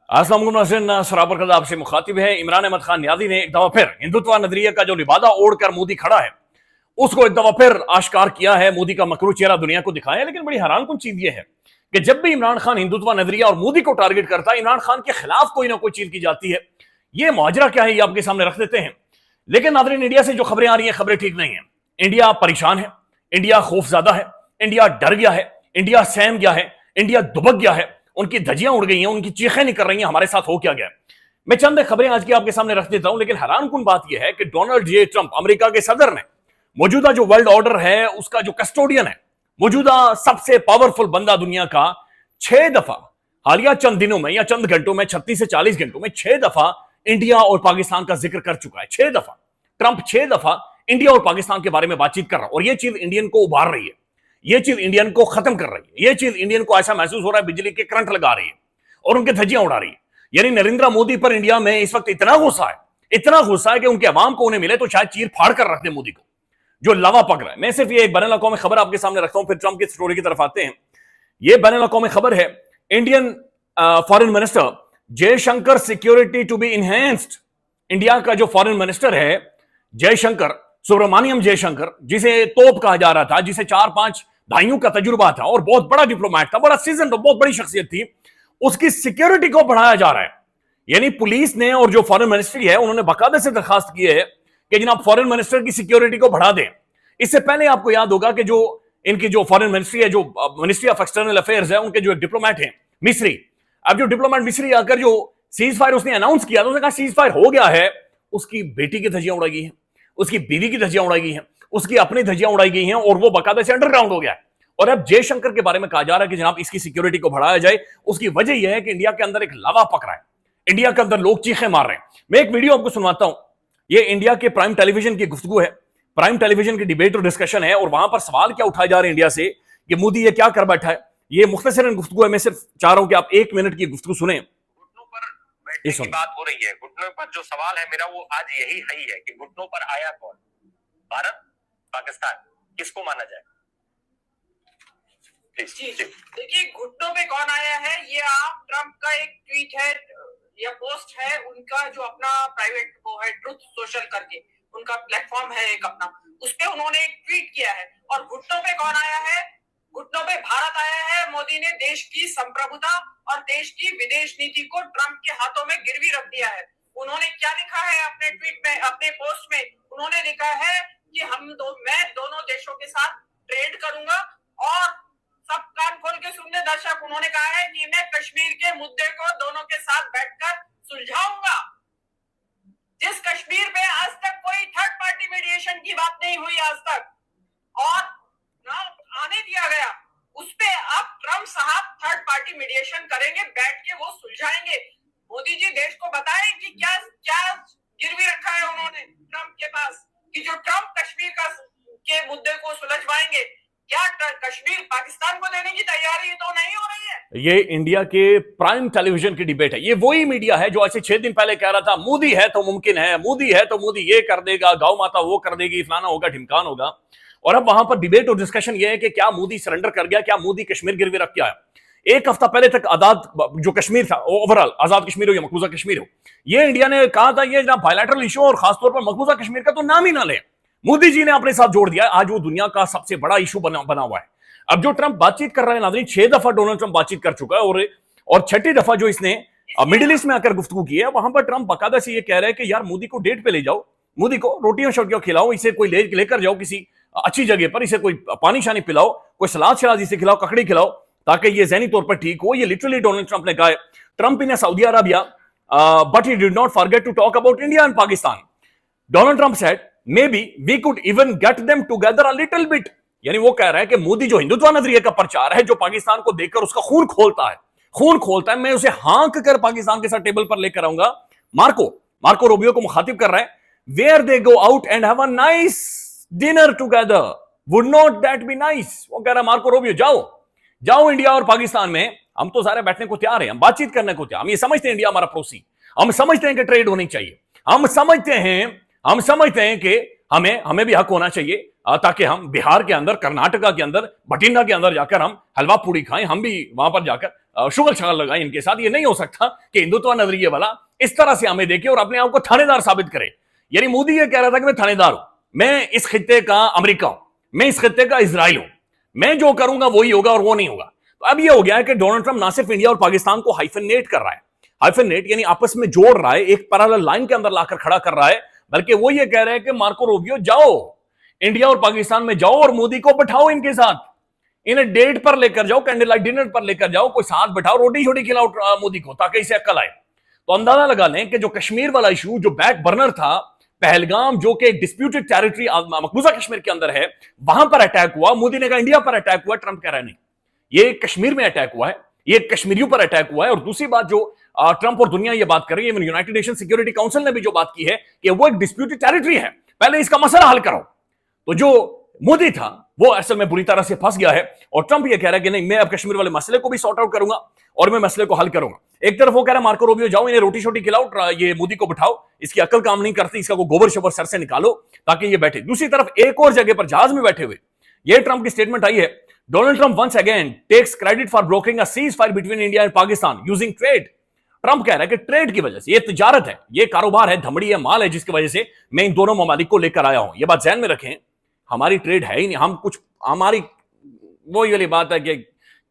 अस्सलाम वालेकुम नाज़रीन, सराबर कदा आपसे मुखातिब है। इमरान अहमद खान नियाज़ी ने एक दफा फिर हिंदुत्व नजरिए का जो लिबादा ओढ़कर मोदी खड़ा है उसको एक दफा फिर आश्कार किया है, मोदी का मकरू चेहरा दुनिया को दिखाया है। लेकिन बड़ी हैरानकुन चीज यह है कि जब भी इमरान खान हिंदुत्व नजरिया और मोदी को टारगेट करता है, इमरान खान के खिलाफ कोई ना कोई चीज की जाती है। यह माजरा क्या है ये आपके सामने रख देते हैं। लेकिन नाज़रीन, इंडिया से जो खबरें आ रही हैं, खबरें ठीक नहीं है। इंडिया परेशान है, इंडिया खौफजदा है, इंडिया डर गया है, इंडिया सहम गया है, इंडिया दुबक गया है, उनकी धजियां उड़ गई हैं, उनकी चीखें निकल रही हैं, हमारे साथ हो क्या गया। मैं चंद खबरें आज की आपके सामने रख देता हूं। लेकिन हैरानकुन बात यह है कि डोनाल्ड जे ट्रंप, अमेरिका के सदर ने मौजूदा जो वर्ल्ड ऑर्डर है उसका जो कस्टोडियन है, मौजूदा सबसे पावरफुल बंदा दुनिया का, 6 दफा हालिया चंद दिनों में या चंद घंटों में, 36 से 40 घंटों में 6 दफा इंडिया और पाकिस्तान का जिक्र कर चुका है। 6 दफा ट्रंप 6 दफा इंडिया और पाकिस्तान के बारे में बातचीत कर रहा है। और यह चीज इंडियन को उभार रही है, यह चीज इंडियन को खत्म कर रही है, यह चीज इंडियन को ऐसा महसूस हो रहा है बिजली के करंट लगा रही है और उनके धज्जियां उड़ा रही है। यानी नरेंद्र मोदी पर इंडिया में इस वक्त इतना गुस्सा है, इतना गुस्सा है कि उनके अवाम को उन्हें मिले तो शायद चीर फाड़ कर रख दे मोदी को, जो लवा पक रहा है। मैं सिर्फ ये एक बैनुल अक़वामी खबर आपके सामने रखता हूं, फिर ट्रंप की स्टोरी की तरफ आते हैं। यह बैनुल अक़वामी खबर है, Indian foreign minister Jaishankar security to be enhanced. India का जो फॉरेन मिनिस्टर है जयशंकर, सुब्रमण्यम जयशंकर, जिसे तोप कहा जा रहा था, जिसे 4-5 भाइयों का तजुर्बा था और बहुत बड़ा डिप्लोमेट था, बड़ा सीजन, बहुत बड़ी शख्सियत थी, उसकी सिक्योरिटी को बढ़ाया जा रहा है। यानी पुलिस ने और जो फॉरेन मिनिस्ट्री है उन्होंने बाकायदे से दरखास्त की है कि जनाब फॉरेन मिनिस्टर की सिक्योरिटी को बढ़ा दें। इससे पहले आपको याद होगा कि जो इनकी जो फॉरेन मिनिस्ट्री है, जो मिनिस्ट्री ऑफ एक्सटर्नल अफेयर्स है, उनके जो डिप्लोमेट हैं मिस्री, अब जो डिप्लोमेट मिस्री आकर जो सीज फायर उसने अनाउंस किया तो उसने कहा सीज फायर हो गया है, उसकी बेटी की धज्जियां उड़ाई गई हैं, उसकी बीवी की धज्जियां उड़ाई गई हैं, उसकी अपनी धज्जियां उड़ाई गई हैं और वो बाकायदे से अंडरग्राउंड हो गया है। और अब जयशंकर के बारे में कहा जा रहा है कि जनाब इसकी सिक्योरिटी को बढ़ाया जाए। उसकी वजह यह है कि इंडिया के अंदर एक लवा पक रहा है, इंडिया के अंदर लोग चीखें मार रहे हैं। मैं एक वीडियो आपको सुनवाता हूं। यह इंडिया के प्राइम टेलीविजन की गुफ्तगू है, प्राइम टेलीविजन की डिबेट और डिस्कशन है, और वहां पर सवाल क्या उठाए जा रहे हैं इंडिया से कि मोदी ये क्या कर बैठा है। ये मुख्तसरन गुफ्तगू है, मैं सिर्फ चाह रहा हूं कि आप 1 मिनट की गुफ्तगू सुने। घुटनों पर बैठने की बात हो रही है, घुटनों पर जो सवाल है मेरा वो आज यही है कि घुटनों पर आया कौन? भारत, पाकिस्तान, किसको माना जाए? देखिए, घुटनों पे कौन आया है, ये आप ट्रंप का एक ट्वीट है या पोस्ट है, उनका जो अपना प्राइवेट वो है ट्रुथ सोशल करके उनका प्लेटफॉर्म है एक अपना, उस पे उन्होंने एक ट्वीट किया है। और घुटनों पे कौन आया है? घुटनों पे भारत आया है। मोदी ने देश की संप्रभुता और देश की विदेश नीति को ट्रंप के हाथों में गिरवी रख दिया है। उन्होंने क्या लिखा है अपने ट्वीट में, अपने पोस्ट में? उन्होंने लिखा है कि मैं दोनों देशों के साथ ट्रेड करूंगा। और सब कान खोल के सुनने दर्शक, उन्होंने कहा है कि मैं कश्मीर के मुद्दे को दोनों के साथ बैठकर सुलझाऊंगा। जिस कश्मीर पे आज तक कोई थर्ड पार्टी मीडिएशन की बात नहीं हुई आज तक और ना आने दिया गया, उस पे अब ट्रंप साहब थर्ड पार्टी मीडिएशन करेंगे, बैठ के वो सुलझाएंगे। मोदी जी देश को बताएं कि क्या क्या गिरवी रखा है उन्होंने ट्रंप के पास, कि जो ट्रंप कश्मीर के मुद्दे को सुलझवाएंगे। क्या कश्मीर पाकिस्तान को देने की तैयारी तो नहीं हो रही है? ये इंडिया के प्राइम टेलीविजन की डिबेट है। ये वही मीडिया है जो ऐसे 6 दिन पहले कह रहा था मोदी है तो मुमकिन है, मोदी है तो मोदी ये कर देगा, गौ माता वो कर देगी, फलाना होगा, ढिमकान होगा। और अब वहां पर डिबेट और डिस्कशन ये है कि क्या मोदी सरेंडर कर गया, क्या मोदी कश्मीर गिरवी रख के आया। एक हफ्ता पहले तक आजाद जो कश्मीर था, ओवरऑल आजाद कश्मीर हो या मकबूजा कश्मीर हो, ये इंडिया ने कहा था ये बायलैटरल इशू, और खासतौर पर मकबूजा कश्मीर का तो नाम ही ना ले। मोदी जी ने अपने साथ जोड़ दिया, आज वो दुनिया का सबसे बड़ा इशू बना हुआ है। अब जो ट्रंप बातचीत कर रहा है नाज़रीन, 6 दफा डोनाल्ड ट्रंप बातचीत कर चुका है, और 6ठी दफा जो इसने मिडिल ईस्ट में आकर गुफ्तगू की है, वहां पर ट्रंप बाकायदा से ये कह रहा है कि यार मोदी को डेट पे ले जाओ, मोदी को रोटियां शोटियां खिलाओ, इसे कोई लेकर जाओ किसी अच्छी जगह पर, इसे कोई पानी शानी पिलाओ, कोई सलाद शलाद इसे खिलाओ, ककड़ी खिलाओ, ताकि ये ज़हनी तौर पर ठीक हो। ये लिटरली डोनाल्ड ट्रंप ने कहा है। Trump in Saudi Arabia but he did not forget to talk about India and Pakistan. Donald Trump said maybe we could even get them together a little bit। यानी वो कह रहा है कि मोदी जो हिंदुत्व नजरिए का प्रचार है, जो पाकिस्तान को देखकर उसका खून खोलता है, मैं उसे हाँक कर पाकिस्तान के साथ टेबल पर लेकर आऊंगा। मार्को रूबियो को मुखातिब कर रहा है, where they go out and have a nice dinner together, would not that be nice. वो कह रहा है मार्को रूबियो, जाओ इंडिया और पाकिस्तान में, हम तो सारे बैठने को तैयार है, हम बातचीत करने को तैयार, हम ये समझते हैं इंडिया हमारा पड़ोसी, हम समझते हैं कि ट्रेड होनी चाहिए, हम समझते हैं कि हमें हमें भी हक होना चाहिए ताकि हम बिहार के अंदर, कर्नाटका के अंदर, बठिंडा के अंदर जाकर हम हलवा पूड़ी खाएं, हम भी वहां पर जाकर शुगर शगर लगाएं इनके साथ। ये नहीं हो सकता कि हिंदुत्व नजरिए वाला इस तरह से हमें देखे और अपने आप को थानेदार साबित करे। यानी मोदी ये कह रहा था कि मैं थानेदार हूं, मैं इस खित्ते का अमेरिका हूं, मैं इस खित्ते का इजराइल हूं, मैं जो करूंगा वही होगा और वो नहीं होगा। तो अब ये हो गया है कि डोनाल्ड ट्रंप ना सिर्फ इंडिया और पाकिस्तान को हाइफेनेट कर रहा है, हाइफेनेट यानी आपस में जोड़ रहा है, एक पैरेलल लाइन के अंदर लाकर खड़ा कर रहा है, बल्कि वो ये कह रहे हैं कि मार्को रूबियो जाओ इंडिया और पाकिस्तान में जाओ और मोदी को बैठाओ इनके साथ, इन्हें डेट पर लेकर जाओ, कैंडल लाइट डिनर पर लेकर जाओ, कोई साथ बैठाओ, रोटी छोटी खिलाओ मोदी को ताकि इसे अक्ल आए। तो अंदाजा लगा लें कि जो कश्मीर वाला इशू, जो बैक बर्नर था, पहलगाम जो कि डिस्प्यूटेड टेरिटरी मकबूजा कश्मीर के अंदर है, वहां पर अटैक हुआ। मोदी ने कहा इंडिया पर अटैक हुआ, ट्रंप कह रहे नहीं, ये कश्मीर में अटैक हुआ है, ये कश्मीरियों पर अटैक हुआ है। और दूसरी बात जो ट्रंप और दुनिया ये बात कर रही है, यूनाइटेड नेशन सिक्योरिटी काउंसिल ने भी जो बात की है कि वो एक डिस्प्यूटेड टेरिटरी है, पहले इसका मसला हल करो। तो जो मोदी था वो असल में बुरी तरह से फंस गया है और ट्रंप ये कह रहा है कि नहीं, मैं अब कश्मीर वाले मसले को भी सॉर्ट आउट करूंगा और मैं मसले को हल करूंगा। एक तरफ वो कह रहा है मार्को रूबियो जाओ, इन्हें रोटी छोटी खिलाओ, ये मोदी को बिठाओ, इसकी अकल काम नहीं करती, इसका को गोबर शोबर सर से निकालो ताकि ये बैठे। दूसरी तरफ एक और जगह पर जहाज में बैठे हुए ये ट्रंप की स्टेटमेंट आई है, Donald Trump once again takes credit for brokering a ceasefire between India and Pakistan using trade. Trump कह रहा है कि ट्रेड की वजह से, ये तिजारत है, ये कारोबार है, धमड़ी है, माल है, जिसकी वजह से मैं इन दोनों ममालिक को लेकर आया हूं। ये बात ध्यान में रखें, हमारी ट्रेड है ही नहीं, हम कुछ, हमारी वो ये वाली बात है कि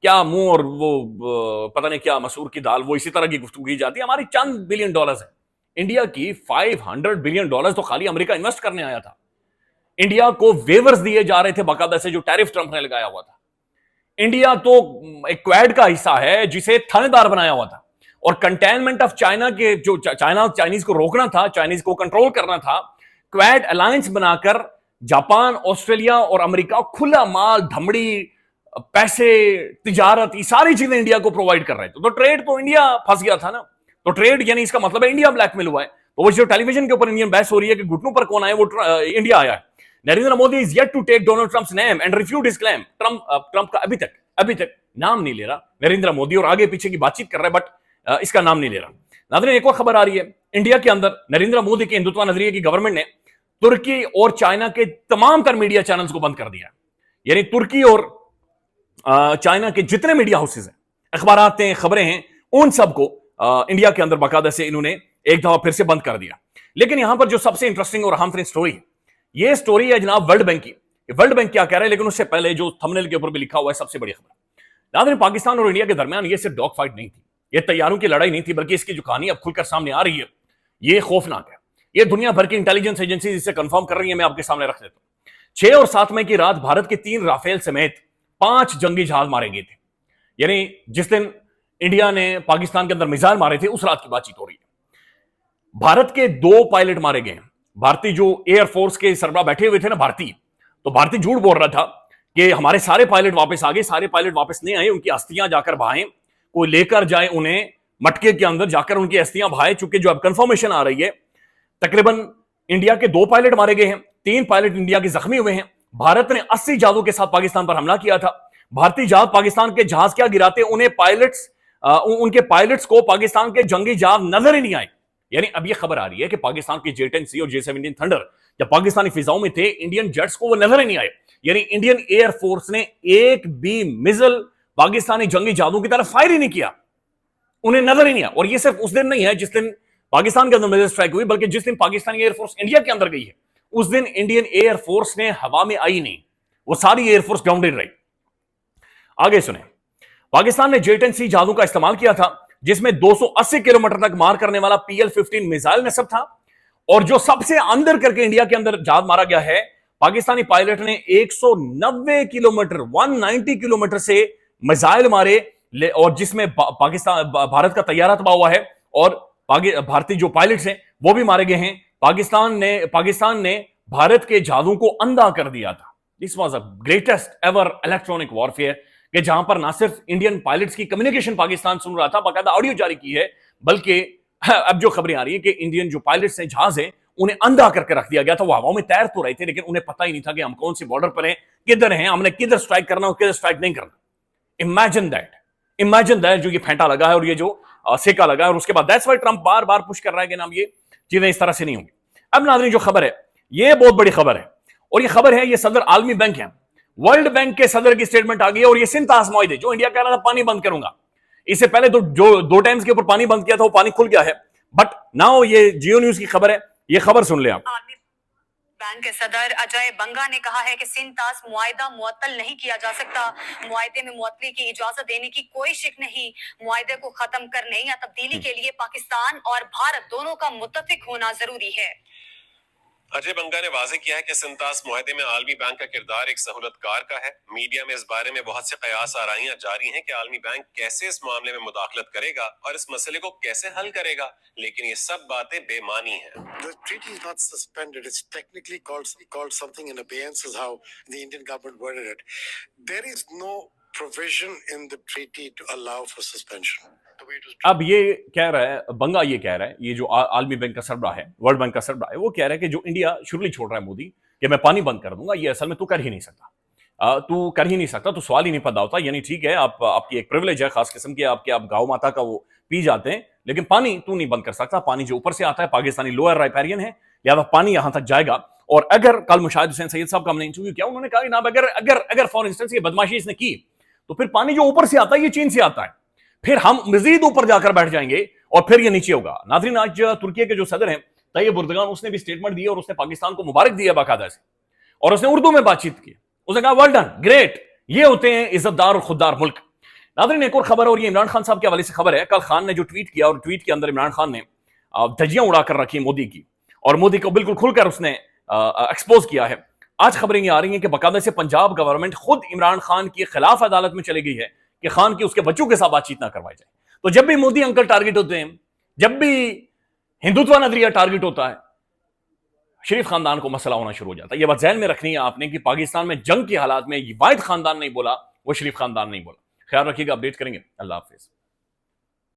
क्या मुंह और वो पता नहीं क्या मसूर की दाल, वो इसी तरह की गुफ्तगू की जाती है। हमारी चंद बिलियन डॉलर्स है, इंडिया की 500 बिलियन डॉलर्स तो खाली अमेरिका इन्वेस्ट करने आया था। इंडिया को वेवर्स दिए जा रहे थे बाकायदा से, जो टैरिफ ट्रंप ने लगाया हुआ था। इंडिया तो एक क्वाड का हिस्सा है जिसे थानेदार बनाया हुआ था और कंटेनमेंट ऑफ चाइना के, जो चाइनीज को रोकना था, चाइनीज को कंट्रोल करना था, क्वाड अलायंस बनाकर जापान, ऑस्ट्रेलिया और अमेरिका खुला माल, धमड़ी, पैसे, तिजारत, ये सारी चीजें इंडिया को प्रोवाइड कर रहे थे। तो ट्रेड तो इंडिया फंस गया था ना। तो ट्रेड यानी इसका मतलब है इंडिया ब्लैकमेल हुआ है। तो वो जो टेलीविजन के ऊपर इंडियन बहस हो रही है कि घुटनों पर कौन आया, वो इंडिया आया है। Narendra Modi is yet to take Donald Trump's name and refute his claim. Trump का अभी तक नाम नहीं ले रहा नरेंद्र मोदी, और आगे पीछे की बातचीत कर रहा है बट इसका नाम नहीं ले रहा। नाज़रीन, एक और खबर आ रही है, इंडिया के अंदर नरेंद्र मोदी के हिंदुत्व नजरिए की गवर्नमेंट ने तुर्की और चाइना के तमाम तर मीडिया चैनल्स को बंद कर दिया। यानी तुर्की और चाइना के जितने मीडिया हाउसेज हैं, अखबारात हैं, खबरें हैं, उन सबको इंडिया के अंदर बाकायदा से इन्होंने एक दफा फिर से बंद कर दिया। लेकिन यहां पर जो सबसे इंटरेस्टिंग और अहम स्टोरी है, ये स्टोरी है जनाब वर्ल्ड बैंक की। वर्ल्ड बैंक क्या कह रहा है, लेकिन उससे पहले जो थंबनेल के ऊपर भी लिखा हुआ है सबसे बड़ी खबर। नाज़रीन, पाकिस्तान और इंडिया के दरमियान ये सिर्फ डॉग फाइट नहीं थी, ये तैयारों की लड़ाई नहीं थी, बल्कि इसकी जो कहानी अब खुलकर सामने आ रही है ये खौफनाक है। ये दुनिया भर की इंटेलिजेंस एजेंसी इसे कंफर्म कर रही है, मैं आपके सामने रख देता हूं। 6 और 7 मई की रात भारत के 3 राफेल समेत 5 जंगी जहाज मारे गए थे। यानी जिस दिन इंडिया ने पाकिस्तान के अंदर मिसाइल मारे थे उस रात की बातचीत हो रही है। भारत के 2 पायलट मारे गए। भारतीय जो एयरफोर्स के सरबराह बैठे हुए थे ना, भारतीय, तो भारतीय झूठ बोल रहा था कि हमारे सारे पायलट वापस आ गए। सारे पायलट वापस नहीं आए, उनकी अस्थियां जाकर बहाएं, कोई लेकर जाए उन्हें मटके के अंदर जाकर उनकी अस्थियां बहाए। चूंकि जो अब कंफर्मेशन आ रही है, तकरीबन इंडिया के 2 पायलट मारे गए हैं, 3 पायलट इंडिया के जख्मी हुए हैं। भारत ने 80 जहाजों के साथ पाकिस्तान पर हमला किया था। भारतीय जहाज पाकिस्तान के जहाज क्या गिराते, उन्हें पायलट्स, उनके पायलट्स को पाकिस्तान के जंगी जहाज नजर ही नहीं आए। यानी अब यह खबर आ रही है कि पाकिस्तान के J-10C और J-17 थंडर जब पाकिस्तानी फिजाओं में थे, इंडियन जेट्स को वो नजर ही नहीं आए। यानी इंडियन एयरफोर्स ने एक भी मिसाइल पाकिस्तानी जंगी जहाजों की तरफ फायर ही नहीं किया, उन्हें नजर ही नहीं आया। और ये सिर्फ उस दिन नहीं है जिस दिन पाकिस्तान के अंदर मिसाइल स्ट्राइक हुई, बल्कि जिस दिन पाकिस्तानी एयरफोर्स इंडिया के अंदर गई है उस दिन इंडियन एयरफोर्स ने हवा में आई नहीं, वो सारी एयरफोर्स ग्राउंडेड रही। आगे सुने, पाकिस्तान ने J-10C जहाजों का इस्तेमाल किया था, जिसमें 280 किलोमीटर तक मार करने वाला PL-15 मिसाइल नस्ब था। और जो सबसे अंदर करके इंडिया के अंदर जहाज मारा गया है, पाकिस्तानी पायलट ने 190 किलोमीटर 190 किलोमीटर से मिसाइल मारे, और जिसमें पाकिस्तान भारत का तैयारा तबाह हुआ है और भारतीय जो पायलट्स हैं वो भी मारे गए हैं। पाकिस्तान ने भारत के जहाजों को अंधा कर दिया था। This was a greatest ever electronic warfare, कि जहां पर ना सिर्फ इंडियन पायलट्स की कम्युनिकेशन पाकिस्तान सुन रहा था, बाकायदा ऑडियो जारी की है, बल्कि अब जो खबरें आ रही है कि इंडियन जो पायलट्स हैं, जहाज हैं, उन्हें अंधा करके रख दिया गया था। वो हवाओं में तैर तो रहे थे, लेकिन उन्हें पता ही नहीं था कि हम कौन से बॉर्डर पर हैं, किधर हैं, हमने किधर स्ट्राइक करना और किधर स्ट्राइक नहीं करना। इमेजिन दैट जो ये फेंटा लगा है और ये जो सेका लगा है। और उसके बाद that's why Trump bar bar push कर रहा है कि नाम ये चीजें इस तरह से नहीं होंगी। अब नाज़रीन, जो खबर है ये बहुत बड़ी खबर है। और ये खबर है, ये सदर आलमी बैंक है, वर्ल्ड बैंक के सदर की स्टेटमेंट आ गई है। और ये सिंतास मुआहदे जो इंडिया कह रहा था पानी बंद करूंगा, इससे पहले तो जो 2 टाइम्स के ऊपर पानी बंद किया था वो पानी खुल गया है। बट नाउ ये जियो न्यूज की खबर है, ये खबर सुन ले आप। बैंक के सदर अजय बंगा ने कहा है कि सिंतास मुआहदा मुअत्तल नहीं किया जा सकता। मुआहदे में मुअत्तली की इजाजत देने की कोई शिक नहीं। मुआहदे को खत्म करने या तब्दीली के लिए पाकिस्तान और भारत दोनों का मुत्तफिक होना जरूरी है। अजय बंगा ने वाज़ेह किया है कि सिंतास मुआहदे में आलमी बैंक का किरदार एक सहूलतकार का है। मीडिया में इस बारे में बहुत से कयास आराइयां जारी हैं कि आलमी बैंक कैसे इस मामले में मुदाखलत करेगा और इस मसले को कैसे हल करेगा, लेकिन ये सब बातें बेमानी हैं। The treaty is not suspended. It's technically called something in abeyance, is how the Indian government worded it. There is no provision in the treaty to allow for suspension. अब ये कह रहा है, बंगा ये कह रहा है, ये जो आलमी बैंक का सरबराह है, वर्ल्ड बैंक का सरबराह है, वो कह रहा है कि जो इंडिया शुरुआत छोड़ रहा है मोदी कि मैं पानी बंद कर दूंगा, ये असल में तू कर ही नहीं सकता। तू कर ही नहीं सकता, तो सवाल ही नहीं पैदा होता। यानी ठीक है, आपकी एक प्रिविलेज है खास किस्म की, आप गौ माता का वो पी जाते हैं, लेकिन पानी तू नहीं बंद कर सकता। पानी जो ऊपर से आता है, पाकिस्तानी लोअर राइपेरियन है, लिहाजा पानी यहां तक जाएगा। और अगर कल मुशाहिद हुसैन सैयद साहब का हमने इंटरव्यू किया, उन्होंने कहा जनाब अगर फॉर इंस्टेंस ये बदमाशी इसने की, तो फिर पानी जो ऊपर से आता है ये चीन से आता है, फिर हम मजीद ऊपर जाकर बैठ जाएंगे और फिर ये नीचे होगा। नाज़रीन, आज तुर्की के जो सदर हैं तैयब एर्दोगान, उसने भी स्टेटमेंट दी और उसने पाकिस्तान को मुबारक दिया बाकायदा से, और उसने उर्दू में बातचीत की। उसने कहा वेल डन, ग्रेट, ये होते हैं इज्जतदार और खुददार मुल्क। नाज़रीन, एक और खबर, और ये इमरान खान साहब के हवाले से खबर है। कल खान ने जो ट्वीट किया, और ट्वीट के अंदर इमरान खान ने धज्जियां उड़ाकर रखी मोदी की, और मोदी को बिल्कुल खुलकर उसने एक्सपोज किया है। आज खबरें ये आ रही हैं कि बाकायदा से पंजाब गवर्नमेंट खुद इमरान खान के खिलाफ अदालत में चली गई है कि खान की उसके बच्चों के साथ बातचीत ना करवाई जाए। तो जब भी मोदी अंकल टारगेट होते हैं, जब भी हिंदुत्व नजरिया टारगेट होता है, शरीफ खानदान को मसला होना शुरू हो जाता है। यह बात ज़हन में रखनी है आपने कि पाकिस्तान में जंग के हालात में वाहिद खानदान नहीं बोला, वो शरीफ खानदान नहीं बोला। ख्याल रखिएगा, अपडेट करेंगे। अल्लाह हाफिज।